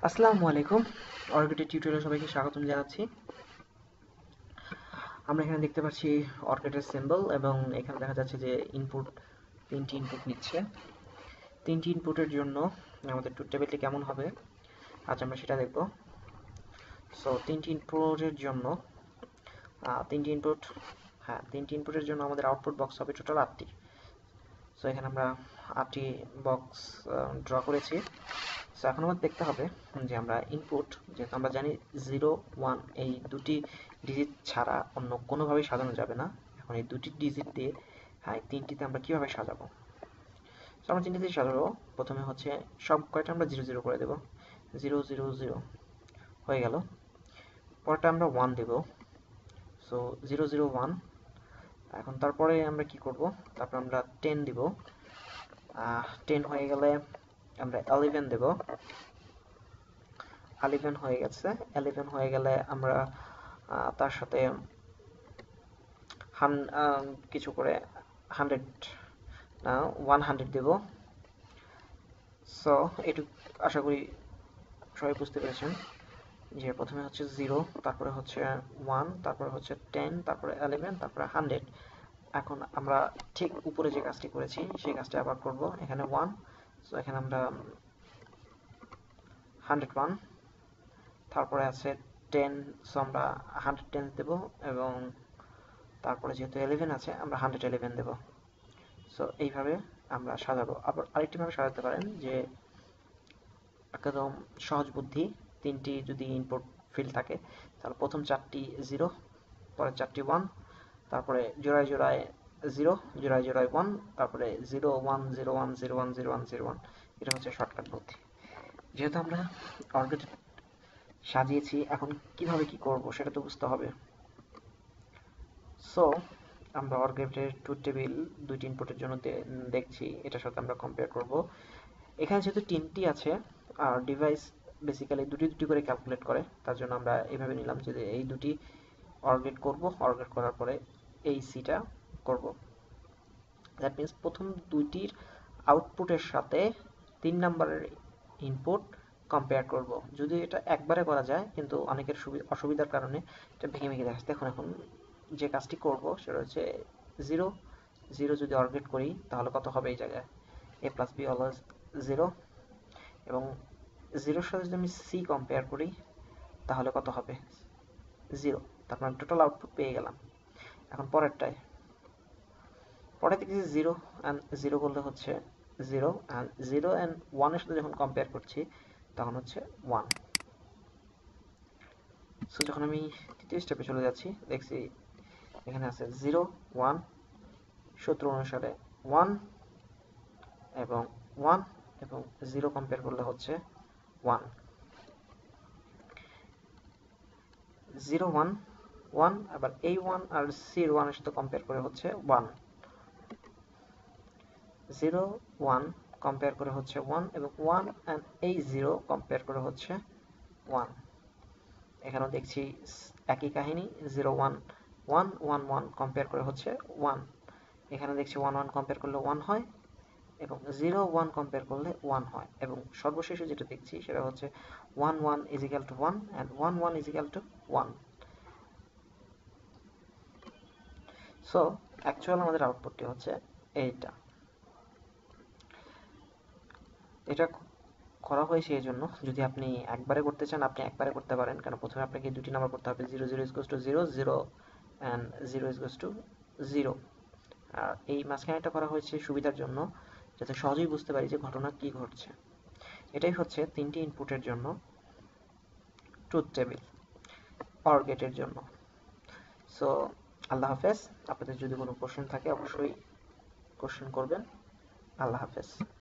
আসসালামু আলাইকুম। অর্কিটের টিউটোরিয়ালে সবাইকে স্বাগতম জানাচ্ছি। আমরা এখানে দেখতে পাচ্ছি অর্কিটের সিম্বল এবং এখানে দেখা যাচ্ছে যে তিনটি ইনপুট নিচ্ছে। তিনটি ইনপুটের জন্য আমাদের ট্রুথ টেবিলটি কেমন হবে আজ আমরা সেটা দেখব। সো তিনটি ইনপুটের জন্য তিনটি ইনপুটের জন্য আমাদের আউটপুট বক্স হবে টোটাল 8টি। সো এখানে আমরা 8টি বক্স ড্র করেছি। সো এখন আমাদের দেখতে হবে যে আমরা ইনপুট, যেহেতু আমরা জানি 0 1 এই দুটি ডিজিট ছাড়া অন্য কোনোভাবেই সাজানো যাবে না। এখন এই দুটি ডিজিট দিয়ে তিনটিতে আমরা কিভাবে সাজাবো। সো আমরা তিনটিতে সাজাবো। প্রথমে হচ্ছে সব কয়টা আমরা 0 0 করে দেব। 0 0 0 হয়ে গেল। পরটা আমরা 1 দেব। সো 0 0 1। এখন তারপরে আমরা কি করব, তারপর আমরা 10 দিব। 10 হয়ে গেলে আমরা 11 দেব। 11 হয়ে গেছে। 11 হয়ে গেলে আমরা তার সাথে কিছু করে 100 না 100 দেব। সো এটুকু আশা করি সবাই বুঝতে পেরেছেন যে প্রথমে হচ্ছে 0, তারপরে হচ্ছে 1, তারপরে হচ্ছে 10, তারপরে 11, তারপরে 100। এখন আমরা ঠিক উপরে যে কাজটি করেছি সেই কাজটা আবার করব। এখানে 1, সো এখানে আমরা 101, তারপরে আছে 10, সো আমরা 110 দেব এবং তারপরে যেহেতু 11 আছে আমরা 111 দেব। সো এইভাবে আমরা সাজাবো। আবার আরেকটিভাবে সাজাতে পারেন যে একদম সহজ বুদ্ধি, তিনটি যদি ইনপুট ফিল্ড থাকে তাহলে প্রথম 4টি 0, পরের 4টি 1, তারপরে জোড়ায় জোড়ায় 0, জোড়ায় জোড়ায় 1, তারপরে 0 1 0 1 0 1 0 1 0 1। এটা হচ্ছে শর্টকাট বুদ্ধি। যেহেতু আমরা অর্কিট সাজিয়েছি, এখন কিভাবে কি করব সেটা তো বুঝতে হবে। সো আমরা অর্কিটের ট্রুথ টেবিল দুইটি ইনপুটের জন্য দেখছি, এটার সাথে আমরা কম্পেয়ার করব। এখানে যেহেতু তিনটি আছে আর ডিভাইস বেসিক্যালি দুটি দুটি করে ক্যালকুলেট করে, তার জন্য আমরা এইভাবে নিলাম যে এই দুটি অর্গেট করব, অর্গেট করার পরে এই সিটা করব। দ্যাট মিনস প্রথম দুইটির আউটপুটের সাথে 3 নাম্বারের ইনপুট কম্পেয়ার করব। যদি এটা একবারে করা যায়, কিন্তু অনেকের অসুবিধার কারণে এটা ভেঙে ভেঙে দেখাচ্ছে। দেখুন এখন যে কাজটি করব সেটা হচ্ছে 0 0 যদি অর্গেট করি তাহলে কত হবে এই জায়গায় a প্লাস বি অলওয়েজ 0, এবং 0-র সাথে যদি আমি সি কম্পেয়ার করি তাহলে কত হবে 0। তারপর আমি টোটাল আউটপুট পেয়ে গেলাম। এখন পরে দেখছি 0 অ্যান্ড 0 করলে হচ্ছে 0, অ্যান্ড 0 অ্যান্ড 1 এর সাথে যখন কম্পেয়ার করছি তখন হচ্ছে 1। সো যখন আমি তৃতীয় স্টেপে চলে যাচ্ছি দেখছি এখানে আছে 0 1, সূত্র অনুসারে 1 এবং 1 এবং 0 কম্পেয়ার করলে হচ্ছে 1। 0 1 1, আবার এই 1 আর সি এর 1 এর সাথে কম্পেয়ার করে হচ্ছে 1। 0 1 কম্পেয়ার করে হচ্ছে 1 এবং 1 অ্যান্ড এই 0 কম্পেয়ার করে হচ্ছে 1। এখানেও দেখছি একই কাহিনী, 0 1 1 1 1 কম্পেয়ার করে হচ্ছে 1। এখানে দেখছি 1 1 কম্পেয়ার করলে 1 হয় এবং 0 1 কম্পেয়ার করলে 1 হয়, এবং সর্বশেষে যেটা দেখছি সেটা হচ্ছে 1 1 is equal to 1 and 1 1 is equal to 1। So actual আমাদের আউটপুটটি হচ্ছে এইটা। এটা করা হয়েছে এই জন্য, যদি আপনি একবারে করতে চান আপনি একবারে করতে পারেন, কারণ প্রথমে আপনাকে দুটি নাম্বার করতে হবে, 0 0 equals to 0 0 and 0 equals to 0। আর এই মাঝখানেটা করা হয়েছে সুবিধার জন্য, যাতে সহজেই বুঝতে পারি যে ঘটনা কি ঘটছে। এটাই হচ্ছে তিনটি ইনপুটের জন্য ট্রুথ টেবিল অর গেটের জন্য। সো আল্লাহ হাফেজ। আপনাদের যদি কোনো কোশ্চেন থাকে অবশ্যই কোশ্চেন করবেন। আল্লাহ হাফেজ।